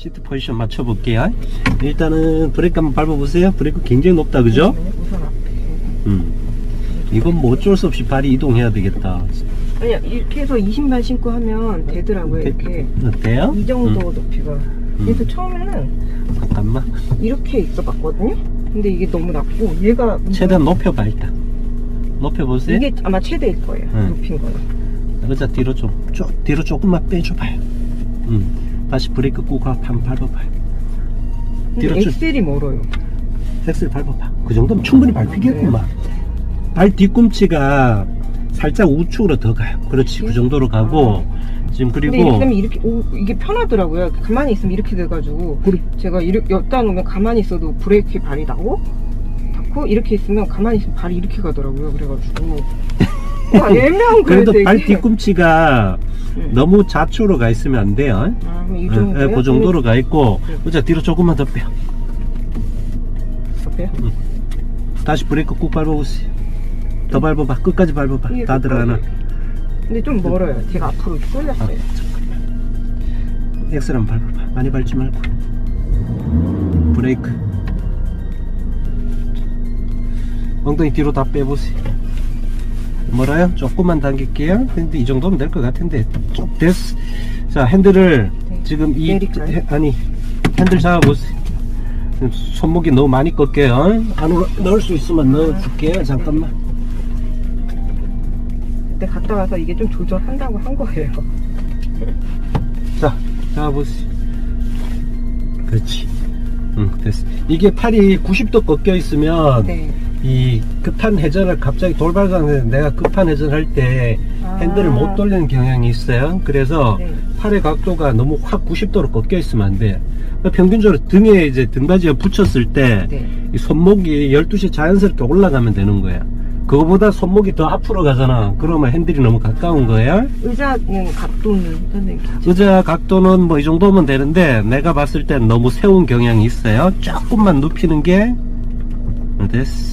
시트 포지션 맞춰볼게요. 일단은 브레이크 한번 밟아보세요. 브레이크 굉장히 높다, 그죠? 우선 앞에. 이건 뭐 어쩔 수 없이 발이 이동해야 되겠다. 아니야, 이렇게 해서 20만 신고 하면 되더라고요. 이렇게. 어때요? 이 정도 높이가. 그래서 처음에는 잠깐만. 이렇게 있어봤거든요. 근데 이게 너무 낮고 얘가 최대한 높여봐 일단. 높여보세요. 이게 아마 최대일 거예요. 높인 거는. 의자 뒤로 좀 뒤로 조금만 빼줘봐요. 다시 브레이크 꾹 한번 밟아봐요. 근데 엑셀이 멀어요. 엑셀 밟아봐. 그 정도면 충분히 밟히겠구만. 발 뒤꿈치가 살짝 우측으로 더 가요. 그렇지. 그 정도로 가고 지금 그리고 근데 이렇게 되면 이렇게 이게 편하더라고요. 가만히 있으면 이렇게 돼가지고 제가 이렇게 엿다 놓으면 가만히 있어도 브레이크에 발이 나고 닿고 이렇게 있으면 가만히 있으면 발이 이렇게 가더라고요. 그래가지고 애매한 거예요. 그래도 되게. 발 뒤꿈치가 너무 좌측으로 가 있으면 안 돼요. 그럼 이 정도요? 그 정도로 가 있고 의자 뒤로 조금만 더 빼요. 더 빼요? 다시 브레이크 꾹 밟아보세요. 더 밟아봐. 끝까지 밟아봐. 다 들어가나? 근데 좀 멀어요. 제가 앞으로 쏠렸어요. 잠깐만. 엑셀 한번 밟아봐. 많이 밟지 말고. 브레이크. 엉덩이 뒤로 다 빼보세요. 멀어요? 조금만 당길게요. 근데 이 정도면 될 것 같은데 좀 됐어. 자, 핸들을 지금 아니 핸들 잡아보세요. 손목이 너무 많이 꺾여요. 안으로 넣을 수 있으면 넣어줄게요. 잠깐만. 그때 갔다 와서 이게 좀 조절한다고 한 거예요. 자, 잡아보세요. 그렇지. 됐어. 이게 팔이 90도 꺾여 있으면 이 급한 회전을 갑자기 돌발상에서 내가 급한 회전할 때 핸들을 못 돌리는 경향이 있어요. 그래서 팔의 각도가 너무 확 90도로 꺾여 있으면 안 돼요. 평균적으로 등에 이제 등받이에 붙였을 때 이 손목이 12시 자연스럽게 올라가면 되는 거야. 그거보다 손목이 더 앞으로 가잖아. 그러면 핸들이 너무 가까운 거야. 의자는 각도는? 의자 각도는 뭐 이 정도면 되는데 내가 봤을 땐 너무 세운 경향이 있어요. 조금만 눕히는 게 됐어.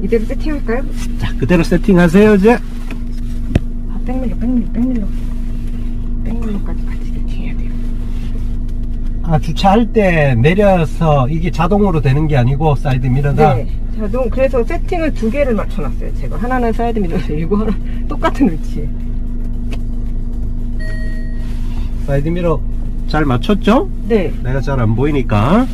이대로 세팅할까요? 자, 그대로 세팅하세요 이제. 백밀러까지 같이 세팅해야 돼요. 주차할 때 내려서 이게 자동으로 되는 게 아니고 사이드 미러가? 네, 자동. 그래서 세팅을 2개를 맞춰놨어요. 제가 하나는 사이드 미러 이거 하나 똑같은 위치. 사이드 미러 잘 맞췄죠? 네. 내가 잘 안 보이니까.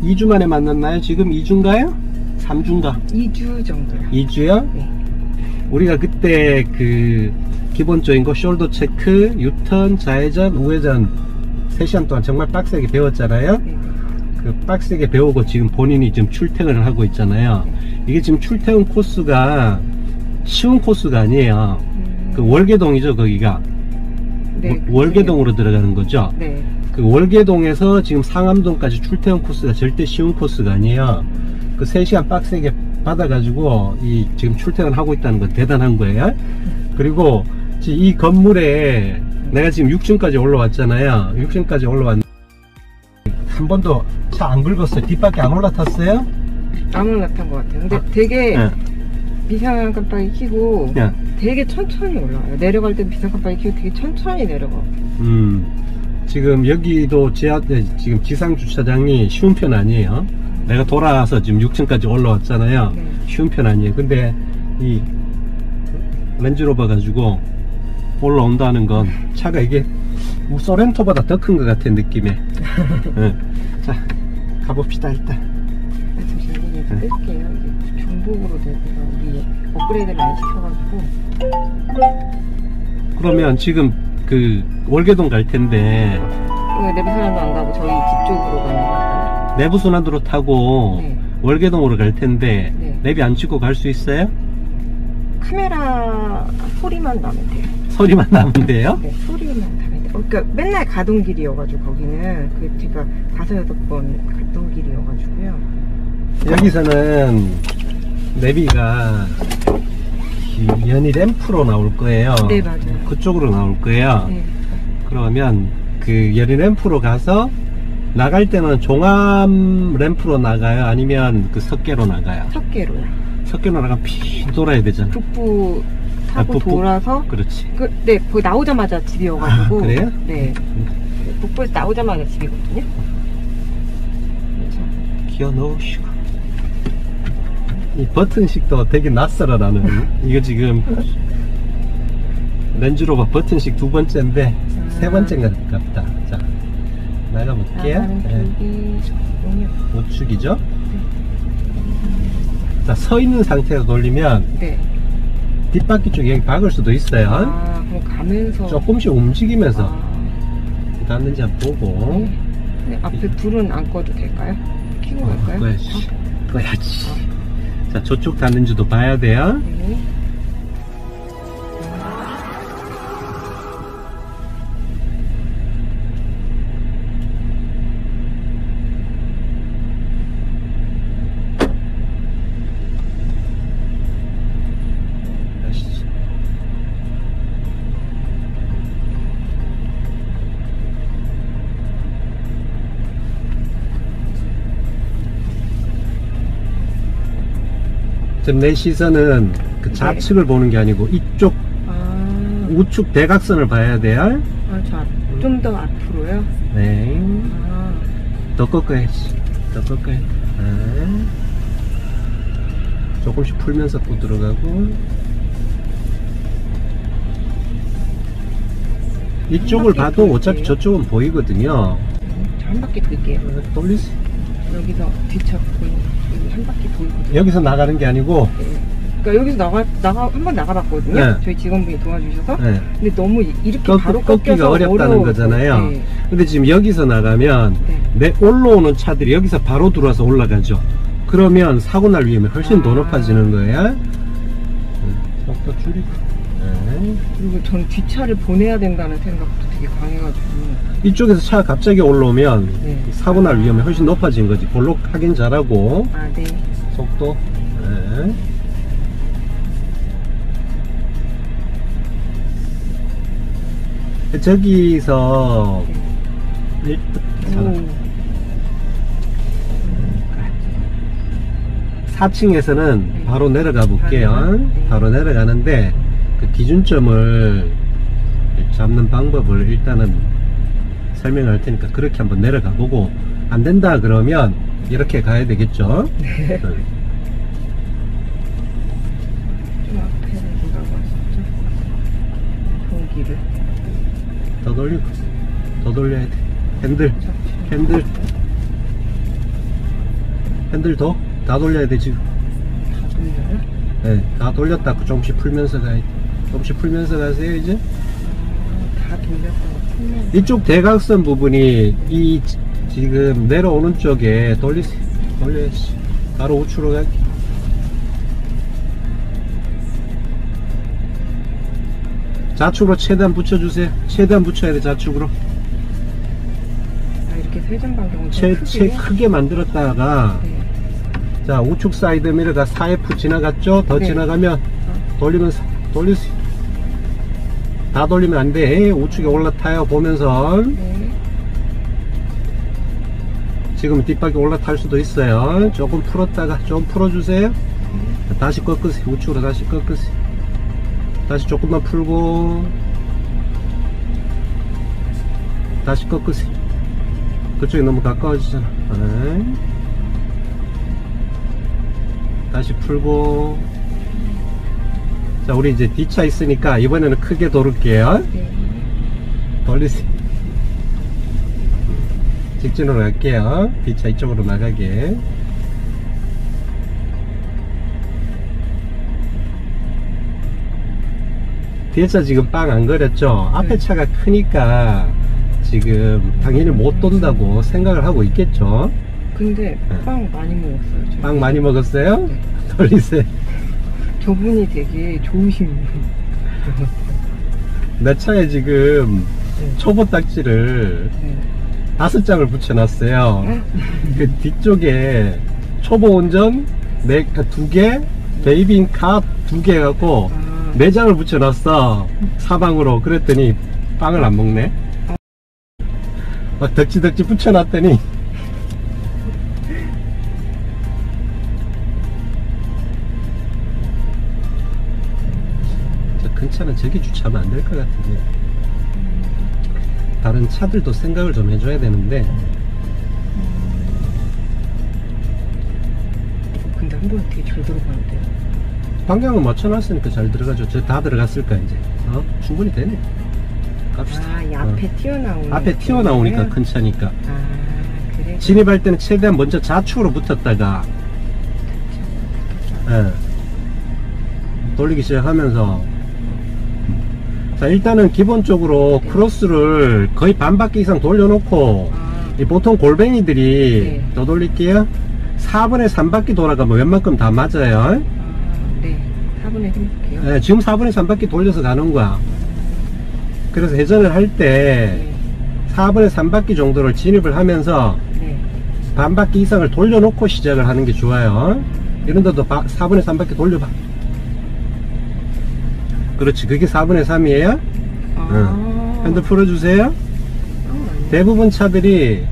2주 만에 만났나요? 지금 2주인가요? 3주인가? 2주 정도요. 2주요? 네. 우리가 그때 그 기본적인 거 숄더 체크, 유턴, 좌회전, 우회전 3시간 동안 정말 빡세게 배웠잖아요. 그 빡세게 배우고 지금 본인이 지금 출퇴근을 하고 있잖아요. 이게 지금 출퇴근 코스가 쉬운 코스가 아니에요. 그 월계동이죠, 거기가. 네, 월계동으로 들어가는 거죠. 네. 그 월계동에서 지금 상암동까지 출퇴근 코스가 절대 쉬운 코스가 아니에요. 그 3시간 빡세게 받아가지고 지금 출퇴근하고 있다는 건 대단한 거예요. 그리고 이 건물에 내가 지금 6층까지 올라왔잖아요. 6층까지 올라왔는데 한 번도 차 안 긁었어요. 뒷바퀴 안 올라탔어요? 안 올라탄 것 같아요. 근데 되게 비상 깜빡이 켜고 되게 천천히 올라와요. 내려갈 때 비상 깜빡이 켜고 되게 천천히 내려가. 지금 여기도 지금 지상 주차장이 쉬운 편 아니에요. 내가 돌아와서 지금 6층까지 올라왔잖아요. 쉬운 편 아니에요. 근데 이 렌즈로버 가지고 올라온다는 건 차가 이게 뭐 소렌토보다 더 큰 것 같은 느낌에. 자, 가봅시다 일단. 잠시만요. 이거 뺄게요. 이게 중복으로 돼서 우리 업그레이드를 안 시켜가지고. 그러면 지금 그 월계동 갈 텐데 내부순환도 안 가고 저희 집 쪽으로 가는 거예요. 내부순환도로 타고 월계동으로 갈 텐데 내비 안 찍고 갈 수 있어요? 카메라 소리만 나면 돼요. 소리만 나면 돼요? 네, 소리만 나면 돼요. 그러니까 맨날 가던 길이어가지고 거기는 그 제가 5-6번 갔던 길이어가지고요. 여기서는 내비가 연이 램프로 나올 거예요. 네, 맞아요. 그쪽으로 나올 거예요. 그러면 그 연이 램프로 가서 나갈 때는 종합 램프로 나가요? 아니면 그 석계로 나가요? 석계로요. 석계로 나가면 피 돌아야 되잖아. 북부 하고 돌아서. 그렇지. 네, 거기 나오자마자 집이어가지고. 그래요? 네. 북부에서 나오자마자 집이거든요. 기어 넣으시고. 이 버튼식도 되게 낯설어 나는. 이거 지금 렌즈로버 버튼식 2번째인데 3번째인가 같다. 자, 나가볼게요. 네. 우측이죠? 네. 자, 서 있는 상태에서 돌리면 네. 뒷바퀴 쪽에 여기 박을 수도 있어요. 그럼 가면서 조금씩 움직이면서 닿는지 한번 보고. 네, 앞에 불은 안 꺼도 될까요? 켜고 갈까요? 꺼야지. 자, 저쪽 닿는지도 봐야 돼요. 네. 지금 내 시선은 그 좌측을 보는 게 아니고 이쪽 우측 대각선을 봐야 돼요. 좀 더 앞으로요? 네. 더 꺾어야지. 더 꺾어야. 조금씩 풀면서 또 들어가고. 이쪽을 봐도 돌게요. 어차피 저쪽은 보이거든요. 한 바퀴 돌게요. 돌리세요. 여기서 뒤차 여기 한 바퀴 돌거든요. 여기서 나가는 게 아니고. 네. 그러니까 여기서 한번 나가봤거든요. 네. 저희 직원분이 도와주셔서. 네. 근데 너무 이렇게 바로 꺾기가 어렵다는 거잖아요. 네. 근데 지금 여기서 나가면 내 올라오는 차들이 여기서 바로 들어와서 올라가죠. 그러면 사고 날 위험이 훨씬 더 높아지는 거예요. 속도 줄이고. 그리고 전 뒷차를 보내야 된다는 생각도 되게 강해가지고. 이쪽에서 차가 갑자기 올라오면 사고 날 위험이 훨씬 높아진 거지. 볼록 하긴 잘하고. 네. 속도. 저기서 4층에서는 바로 내려가 볼게요. 바로 내려가는데 그 기준점을 잡는 방법을 일단은 설명할 테니까 그렇게 한번 내려가 보고 안 된다 그러면 이렇게 가야 되겠죠. 네. 좀 앞에 내려가고 싶죠. 전기를 더 돌리고 더 돌려야 돼. 핸들 다 돌려야 돼 지금. 다 돌려요? 네, 다 돌렸다. 조금씩 풀면서 가야 돼. 조금씩 풀면서 가세요 이제. 다 돌렸다가 풀면서. 이쪽 대각선 부분이 이 지금 내려오는 쪽에 돌려야지. 바로 우측으로 가게. 좌측으로 최대한 붙여주세요. 최대한 붙여야 돼. 좌측으로. 이렇게 세전 반경을 크게 만들었다가 자, 우측 사이드 미러가 4F 지나갔죠? 더 지나가면 돌리면서 돌리세요. 다 돌리면 안 돼. 우측에 올라타요. 보면서. 지금 뒷바퀴 올라탈 수도 있어요. 조금 풀었다가 좀 풀어주세요. 다시 꺾으세요. 우측으로 다시 꺾으세요. 다시 조금만 풀고 다시 꺾으세요. 그쪽이 너무 가까워지잖아. 다시 풀고. 자, 우리 이제 뒷차 있으니까 이번에는 크게 돌을게요. 돌리세요. 직진으로 갈게요. 뒷차 이쪽으로 나가게. 뒤에 차 지금 빵 안 거렸죠? 앞에 차가 크니까 지금 당연히 못 돈다고 생각을 하고 있겠죠? 근데 빵 많이 먹었어요. 저희. 빵 많이 먹었어요? 네. 돌리세요. 저분이 되게 좋으신 분. 내 차에 지금 초보 딱지를 5장을 붙여놨어요. 그 뒤쪽에 초보 운전 2개, 베이비인 카 2개 갖고 4장을 붙여놨어. 사방으로. 그랬더니 빵을 안 먹네. 막 덕지덕지 붙여놨더니 큰 차는 저기 주차하면 안 될 것 같은데. 다른 차들도 생각을 좀 해줘야 되는데. 근데 한 번에 되게 잘 들어가는데요. 방향을 맞춰놨으니까 잘 들어가죠. 저 다 들어갔을까 이제. 충분히 되네. 갑시다. 이 앞에 튀어나오는. 앞에 튀어나오니까 큰 차니까. 그래. 진입할 때는 최대한 먼저 좌측으로 붙었다가 돌리기 시작하면서, 자, 일단은 기본적으로 크로스를 거의 반 바퀴 이상 돌려놓고, 보통 골뱅이들이 더 돌릴게요. 4분의 3바퀴 돌아가면 웬만큼 다 맞아요. 네, 4분의 3바퀴요? 네, 지금 4분의 3바퀴 돌려서 가는 거야. 그래서 회전을 할 때 4분의 3바퀴 정도를 진입을 하면서 반 바퀴 이상을 돌려놓고 시작을 하는 게 좋아요. 이런 데도 4분의 3바퀴 돌려봐. 그렇지, 그게 4분의 3이에요. 핸들 풀어주세요. 대부분 차들이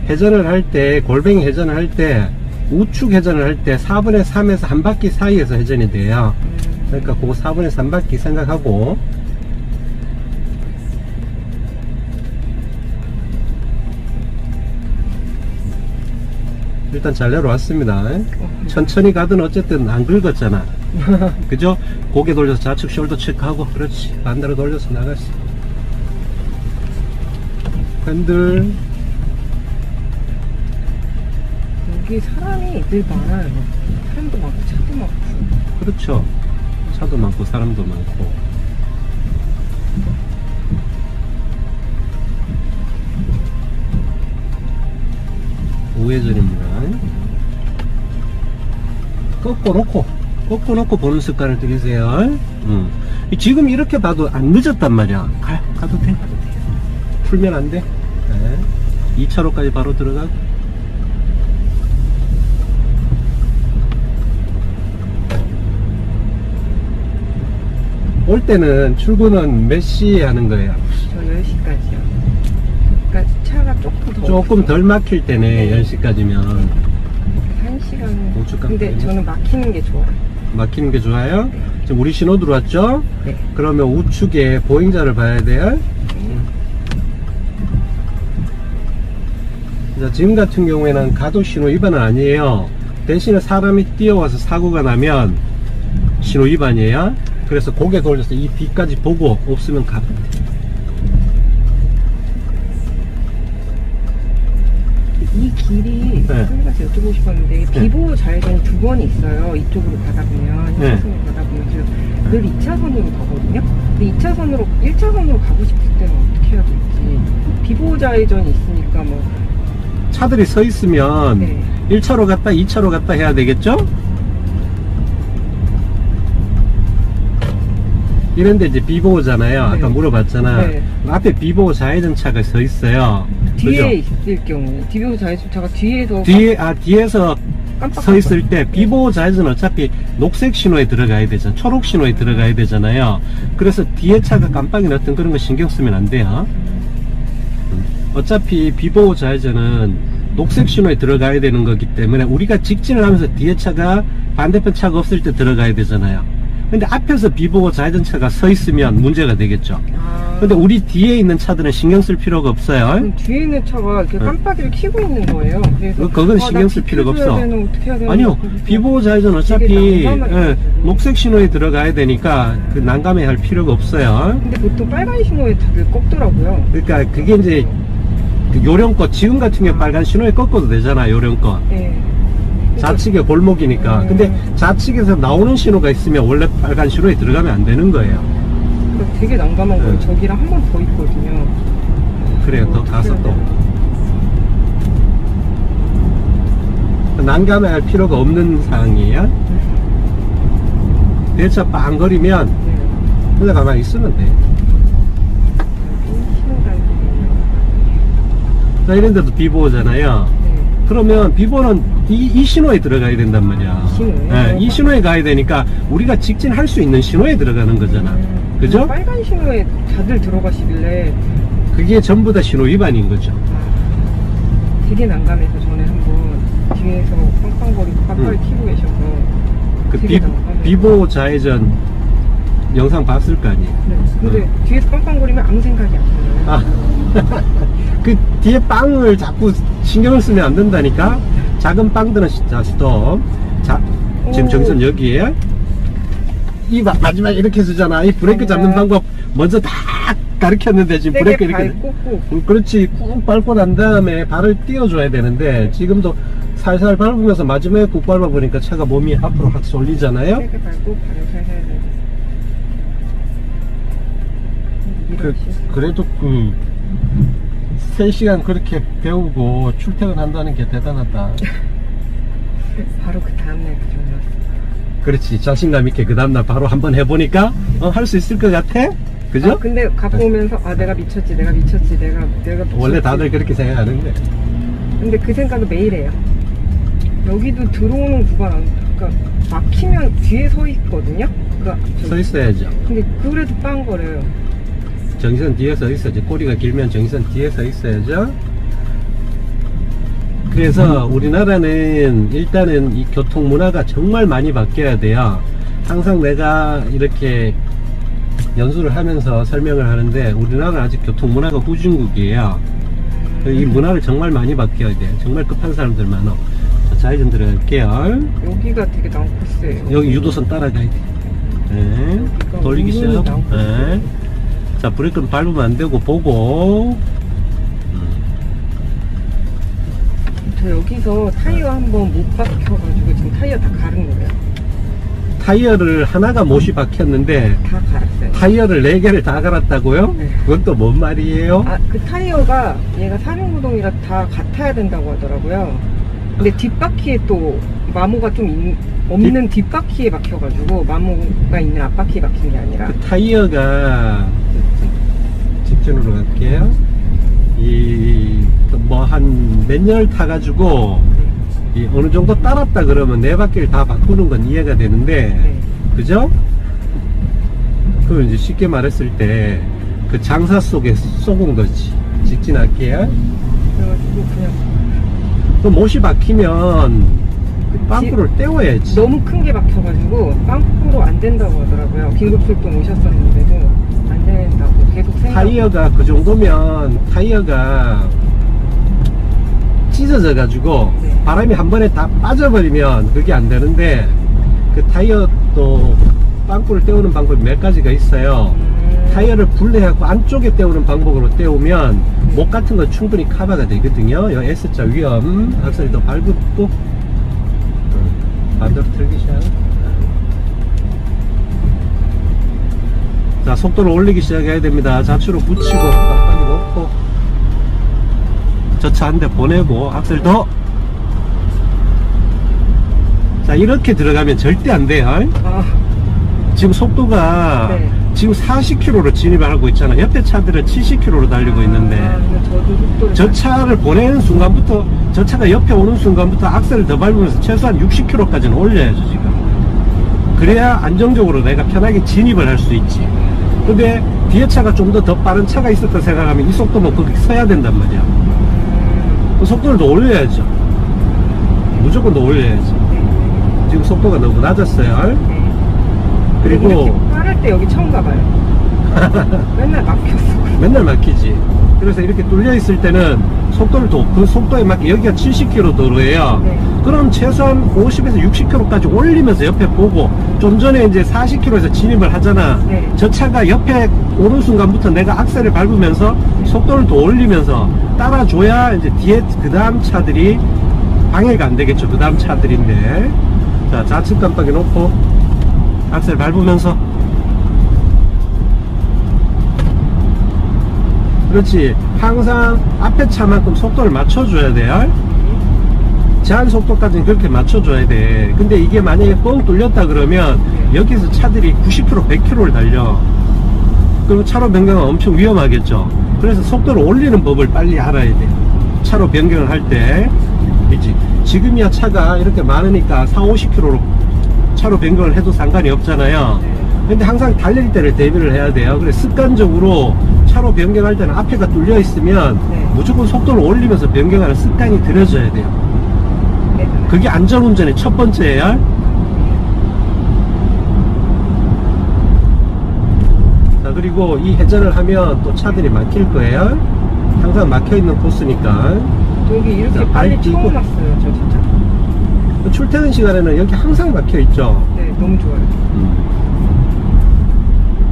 회전을 할 때, 골뱅이 회전을 할 때, 우측 회전을 할 때 4분의 3에서 한 바퀴 사이에서 회전이 돼요. 그러니까 그거 4분의 3바퀴 생각하고. 일단 잘 내려왔습니다. 천천히 가든 어쨌든 안 긁었잖아. 그죠? 고개 돌려서 좌측 숄더 체크하고. 그렇지, 반대로 돌려서 나갔어. 핸들. 여기 사람이 늘 많아요. 사람도 많고 차도 많고. 그렇죠. 차도 많고 사람도 많고. 우회전입니다. 꺾어놓고 보는 습관을 들이세요. 지금 이렇게 봐도 안 늦었단 말이야. 가도 돼. 풀면 안 돼. 네. 2차로까지 바로 들어가고. 올 때는 출근은 몇 시에 하는 거예요? 저 10시까지요. 그러니까 차가 조금 덜 막힐 때네. 10시까지면 1시간. 근데 저는 막히는 게 좋아요. 막히는 게 좋아요? 네. 지금 우리 신호 들어왔죠? 네. 그러면 우측에 보행자를 봐야 돼요. 자, 지금 같은 경우에는 가도 신호 위반은 아니에요. 대신에 사람이 뛰어와서 사고가 나면 신호 위반이에요. 그래서 고개 돌려서 이 뒤까지 보고 없으면 가. 이 길이 제가 여쭤보고 싶었는데 비보호 좌회전이 2번이 있어요. 이쪽으로 가다 보면 1차선으로 가다 보면 제가 늘 2차선으로 가거든요. 근데 1차선으로 가고 싶을 때는 어떻게 해야 될지. 비보호 좌회전이 있으니까 뭐 차들이 서 있으면 1차로 갔다 2차로 갔다 해야 되겠죠? 이런데 이제 비보호잖아요. 아까 물어봤잖아. 앞에 비보호 좌회전 차가 서 있어요. 뒤에 있을 경우 비보호 좌회전 차가 뒤에서 서 있을 때 비보호 좌회전 어차피 녹색 신호에 들어가야 되잖아. 초록 신호에 들어가야 되잖아요. 그래서 뒤에 차가 깜빡이나 어떤 그런 거 신경 쓰면 안 돼요. 어차피 비보호 좌회전은 녹색 신호에 들어가야 되는 거기 때문에 우리가 직진을 하면서 뒤에 차가 반대편 차가 없을 때 들어가야 되잖아요. 근데 앞에서 비보호 좌회전차가 서 있으면 문제가 되겠죠. 근데 우리 뒤에 있는 차들은 신경 쓸 필요가 없어요. 뒤에 있는 차가 이렇게 깜빡이를 켜고 있는 거예요. 그래서 그건 신경 쓸 필요가 없어. 어떻게 해야 되나? 아니요, 비보호 좌회전 어차피 녹색 신호에 들어가야 되니까 그 난감해 할 필요가 없어요. 근데 보통 빨간 신호에 다들 꺾더라고요. 그러니까 그게 이제 요령껏, 지금 같은 경우 빨간 신호에 꺾어도 되잖아, 요령껏. 좌측에 골목이니까. 근데 좌측에서 나오는 신호가 있으면 원래 빨간 신호에 들어가면 안 되는 거예요. 되게 난감한 거예요. 저기랑 한 번 더 있거든요. 그래요, 더 가서 또. 난감해 할 필요가 없는 상황이에요. 대차 빵거리면 그냥 가만히 있으면 돼. 자, 이런데도 비보호잖아요. 그러면 비보는 이 신호에 들어가야 된단 말이야. 이 신호에 가야 되니까 우리가 직진할 수 있는 신호에 들어가는 거잖아. 그죠? 빨간 신호에 다들 들어가시길래 그게 전부 다 신호 위반인 거죠. 되게 난감해서 전에 한번 뒤에서 빵빵거리고 깜빡이 켜고 계셔서 그 비보호 좌회전 영상 봤을 거 아니에요. 네. 근데 뒤에서 빵빵거리면 아무 생각이 안 나요. 아, 그 뒤에 빵을 자꾸 신경을 쓰면 안 된다니까. 작은 빵들은 자 스톱. 자, 지금 정선 여기에 이 마지막에 이렇게 쓰잖아. 이 브레이크 잡는 방법 먼저 다 가르쳤는데 지금 브레이크 이렇게 그렇지 꾹 밟고 난 다음에 발을 띄워줘야 되는데 지금도 살살 밟으면서 마지막에 꾹 밟아보니까 차가 몸이 앞으로 확 쏠리잖아요. 브레이크 밟고 발을 살살 그래도 그 3시간 그렇게 배우고 출퇴근한다는 게 대단하다. 바로 그 다음날 그 정도였어. 그렇지, 자신감 있게 그 다음날 바로 한번 해보니까 할 수 있을 것 같아? 그죠? 아, 근데 갖고 오면서 내가 미쳤지 내가 미쳤지. 원래 다들 그렇게 생각하는데. 근데 그 생각을 매일 해요. 여기도 들어오는 구간 그러니까 막히면 뒤에 서 있거든요. 서 있어야죠. 근데 그래도 빵거려요. 정선 뒤에 서 있어야지. 꼬리가 길면 정선 뒤에 서 있어야죠. 그래서 우리나라는 일단은 이 교통 문화가 정말 많이 바뀌어야 돼요. 항상 내가 이렇게 연수를 하면서 설명을 하는데 우리나라는 아직 교통 문화가 후진국이에요. 이 문화를 정말 많이 바뀌어야 돼요. 정말 급한 사람들 많아. 자, 좌회전 들어갈게요. 여기가 되게 난 코스예요. 여기 유도선 따라가야 돼. 네. 돌리기 시작. 네. 자, 브레이크는 밟으면 안 되고 보고. 저 여기서 타이어 한번 못 박혀가지고 지금 타이어 다 가른 거예요. 타이어를 하나가 못이 박혔는데 다 갈았어요. 타이어를 4개를 다 갈았다고요? 네. 그건 또 뭔 말이에요? 그 타이어가 얘가 사륜구동이라 다 같아야 된다고 하더라고요. 근데 뒷바퀴에 또 마모가 좀 없는 뒷바퀴에 박혀가지고 마모가 있는 앞바퀴에 박힌 게 아니라 그 타이어가 직전으로 갈게요. 뭐 한 몇 년을 타가지고 어느 정도 따랐다 그러면 4바퀴를 다 바꾸는 건 이해가 되는데, 네. 그죠? 그 이제 쉽게 말했을 때 그 장사 속에 쏘은 거지. 직진할게요. 그래가지고 그냥 그 못이 박히면 빵꾸를 떼워야지. 너무 큰 게 박혀가지고 빵꾸로 안 된다고 하더라고요. 긴급출동 오셨었는데도 안 된다고 계속 생각. 타이어가 그 정도면 타이어가 찢어져 가지고 네. 바람이 한 번에 다 빠져버리면 그게 안 되는데 그 타이어도 빵꾸를 떼우는 방법이 몇 가지가 있어요. 타이어를 분리하고 안쪽에 떼우는 방법으로 떼우면 목 같은 건 충분히 커버가 되거든요. 이 S자 위험 악셀이 더 밟고 반대로 틀기 시작. 자, 속도를 올리기 시작해야 됩니다. 좌측으로 붙이고 빡빡이 놓고 저 차 한 대 보내고 악셀 더. 자, 이렇게 들어가면 절대 안 돼요. 지금 속도가 네. 지금 40km로 진입을 하고 있잖아. 옆에 차들은 70km로 달리고 있는데 저도 속도를 저 차를 보내는 순간부터 저 차가 옆에 오는 순간부터 악셀을 더 밟으면서 최소한 60km까지는 올려야죠 지금. 그래야 안정적으로 내가 편하게 진입을 할 수 있지. 근데 뒤에 차가 좀 더 빠른 차가 있었다 생각하면 이 속도면 거기 서야 된단 말이야. 그 속도를 더 올려야죠. 무조건 더 올려야지. 지금 속도가 너무 낮았어요. 그리고 빠를 때 여기 처음 가봐요. 맨날 막혔어. 맨날 막히지. 그래서 이렇게 뚫려 있을 때는 속도를 그 속도에 맞게 여기가 70km 도로예요. 네. 그럼 최소한 50에서 60km까지 올리면서 옆에 보고, 좀 전에 이제 40km에서 진입을 하잖아. 네. 저 차가 옆에 오는 순간부터 내가 악셀을 밟으면서 속도를 더 올리면서 따라줘야 이제 뒤에 그 다음 차들이 방해가 안 되겠죠. 그 다음 차들인데. 자, 좌측 깜빡이 놓고 악셀 밟으면서. 그렇지. 항상 앞에 차만큼 속도를 맞춰줘야 돼요. 제한 속도까지는 그렇게 맞춰줘야 돼. 근데 이게 만약에 뻥 뚫렸다 그러면 여기서 차들이 90km, 100km를 달려. 그럼 차로 변경은 엄청 위험하겠죠. 그래서 속도를 올리는 법을 빨리 알아야 돼. 차로 변경을 할 때. 그치? 지금이야 차가 이렇게 많으니까 40, 50km로 차로 변경을 해도 상관이 없잖아요. 근데 항상 달릴 때를 대비를 해야 돼요. 그래서 습관적으로 차로 변경할 때는 앞에가 뚫려 있으면 무조건 속도를 올리면서 변경하는 습관이 들여져야 돼요. 그게 안전운전의 첫 번째예요. 그리고 이 회전을 하면 또 차들이 막힐 거예요. 항상 막혀있는 코스니까. 여기 이렇게 빨리 처음 왔어요, 저 진짜. 출퇴근 시간에는 여기 항상 막혀있죠. 네, 너무 좋아요.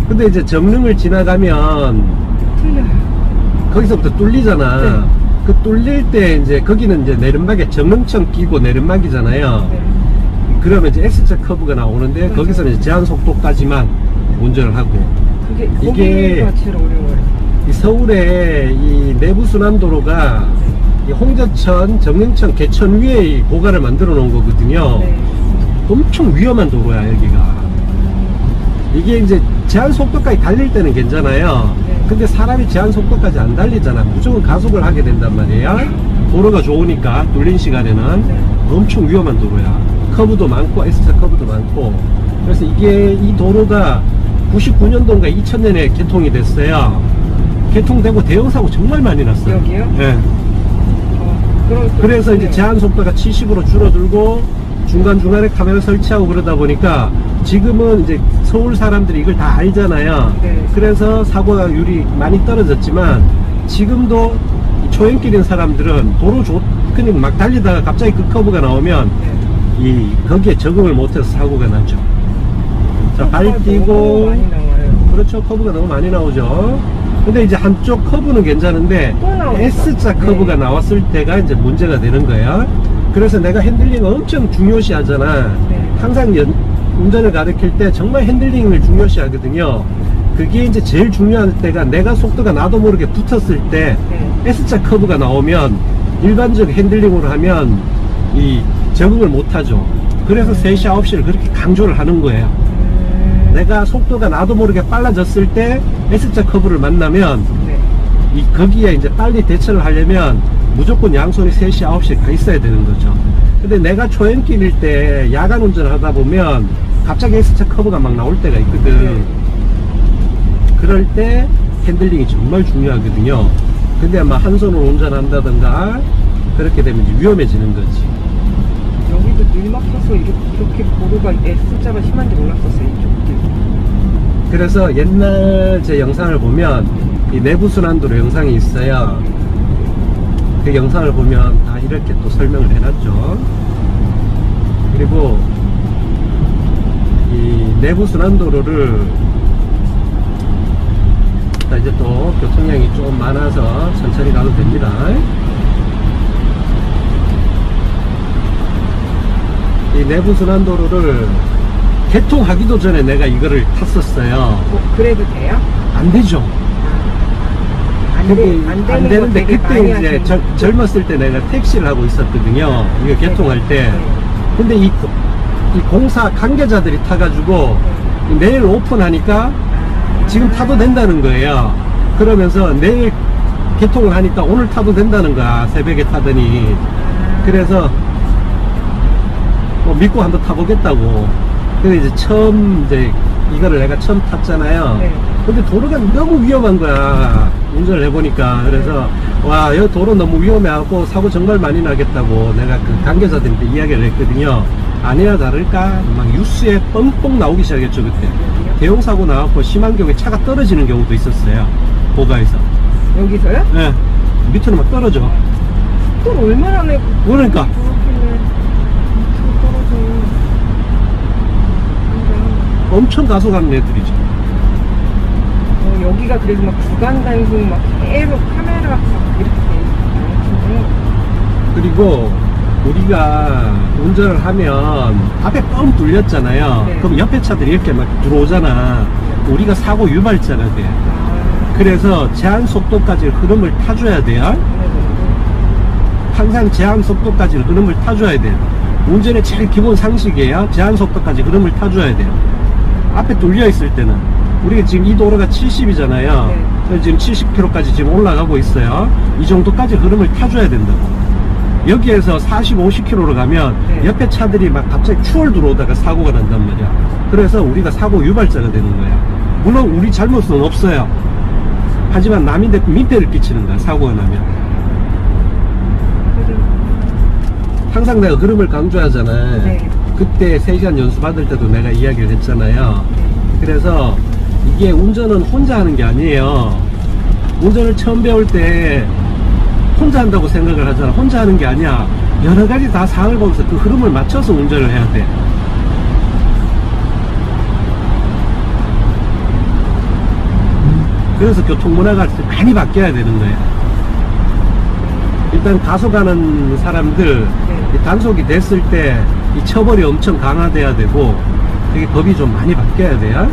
근데 이제 정릉을 지나가면 틀려요. 거기서부터 뚫리잖아. 네. 그 뚫릴 때 이제 거기는 이제 내리막에 정릉천 끼고 내리막이잖아요. 네. 그러면 이제 X자 커브가 나오는데 맞아요. 거기서는 이제 제한 속도까지만 운전을 하고. 그게 이게 거기가 제일 어려워요. 이 서울의 이 내부 순환도로가 이 홍저천, 정릉천, 개천 위에 이 고가를 만들어 놓은 거거든요. 네. 엄청 위험한 도로야 여기가. 이게 이제 제한 속도까지 달릴 때는 괜찮아요. 네. 근데 사람이 제한 속도까지 안 달리잖아. 무조건 가속을 하게 된단 말이에요. 도로가 좋으니까 뚫린 시간에는 네. 엄청 위험한 도로야. 커브도 많고 S자 커브도 많고. 그래서 이게 이 도로가 99년도인가 2000년에 개통이 됐어요. 개통되고 대형사고 정말 많이 났어요. 여기요? 네. 그래서 이제 제한 속도가 70으로 줄어들고 중간중간에 카메라 설치하고 그러다 보니까 지금은 이제 서울 사람들이 이걸 다 알잖아요. 네. 그래서 사고율이 많이 떨어졌지만 지금도 초행길인 사람들은 도로 그냥 막 달리다가 갑자기 그 커브가 나오면 네. 거기에 적응을 못해서 사고가 나죠. 자, 발 띄고. 많이 나와요. 그렇죠. 커브가 너무 많이 나오죠. 근데 이제 한쪽 커브는 괜찮은데 S자 커브가 네. 나왔을 때가 이제 문제가 되는 거야. 그래서 내가 핸들링을 엄청 중요시 하잖아. 네. 항상 운전을 가르칠 때 정말 핸들링을 중요시 하거든요. 그게 이제 제일 중요한 때가 내가 속도가 나도 모르게 붙었을 때 네. S자 커브가 나오면 일반적 핸들링으로 하면 이 적응을 못하죠. 그래서 3시, 9시를 그렇게 강조를 하는 거예요. 내가 속도가 나도 모르게 빨라졌을 때 S자 커브를 만나면 네. 거기에 이제 빨리 대처를 하려면 무조건 양손이 3시, 9시에 가 있어야 되는 거죠. 근데 내가 초행길일 때 야간 운전을 하다 보면 갑자기 S자 커브가 막 나올 때가 있거든. 네. 그럴 때 핸들링이 정말 중요하거든요. 근데 막 한 손으로 운전한다던가 그렇게 되면 이제 위험해지는 거지. 여기도 늘 막혀서 이렇게 도로가 S자가 심한지 몰랐었어요, 이쪽들. 그래서 옛날 제 영상을 보면 이 내부순환도로 영상이 있어요. 그 영상을 보면 다 이렇게 또 설명을 해놨죠. 그리고 이 내부순환도로를 이제 또 교통량이 좀 많아서 천천히 가도 됩니다. 이 내부순환도로를 개통하기도 전에 내가 이거를 탔었어요. 그래도 돼요? 안 되죠. 안 되는데 되게 그때 이제 젊었을 때 내가 택시를 하고 있었거든요. 이거 개통할 때. 근데 이 공사 관계자들이 타가지고 내일 오픈하니까 지금 타도 된다는 거예요. 그러면서 내일 개통을 하니까 오늘 타도 된다는 거야. 새벽에 타더니. 그래서 뭐 믿고 한번 타보겠다고. 근데 이제 처음 이거를 내가 처음 탔잖아요. 네. 근데 도로가 너무 위험한 거야. 운전을 해보니까. 그래서 와, 여기 도로 너무 위험해갖고 사고 정말 많이 나겠다고 내가 그 관계자들한테 이야기를 했거든요. 아니나 다를까 막 뉴스에 뻥뻥 나오기 시작했죠. 그때 대형사고 나갖고 심한 경우에 차가 떨어지는 경우도 있었어요. 고가에서. 여기서요? 네. 밑으로 막 떨어져. 또 얼마나 내고 그러니까 엄청 가속하는 애들이죠. 여기가 그래서 막 구간 단속 막 계속 카메라가 막 이렇게 돼 있어요. 그리고 우리가 운전을 하면 앞에 뻥 뚫렸잖아요. 네. 그럼 옆에 차들이 이렇게 막 들어오잖아. 우리가 사고 유발자가 돼. 그래서 제한 속도까지 흐름을 타줘야 돼요. 항상 제한 속도까지 흐름을 타줘야 돼요. 운전의 제일 기본 상식이에요. 제한 속도까지 흐름을 타줘야 돼요. 앞에 뚫려 있을 때는 우리가 지금 이 도로가 70이잖아요. 네. 지금 70km까지 지금 올라가고 있어요. 이 정도까지 흐름을 타줘야 된다고. 여기에서 40, 50km로 가면 네. 옆에 차들이 막 갑자기 추월 들어오다가 사고가 난단 말이야. 그래서 우리가 사고 유발자가 되는 거야. 물론 우리 잘못은 없어요. 하지만 남인데 민폐를 끼치는 거야, 사고가 나면. 항상 내가 흐름을 강조하잖아. 네. 그때 3시간 연수 받을 때도 내가 이야기를 했잖아요. 그래서 이게 운전은 혼자 하는 게 아니에요. 운전을 처음 배울 때 혼자 한다고 생각을 하잖아. 혼자 하는 게 아니야. 여러 가지 다 상황을 보면서 그 흐름을 맞춰서 운전을 해야 돼. 그래서 교통문화가 많이 바뀌어야 되는 거예요. 일단 가속하는 사람들, 단속이 됐을 때 이 처벌이 엄청 강화돼야 되고, 되게 법이 좀 많이 바뀌어야 돼요.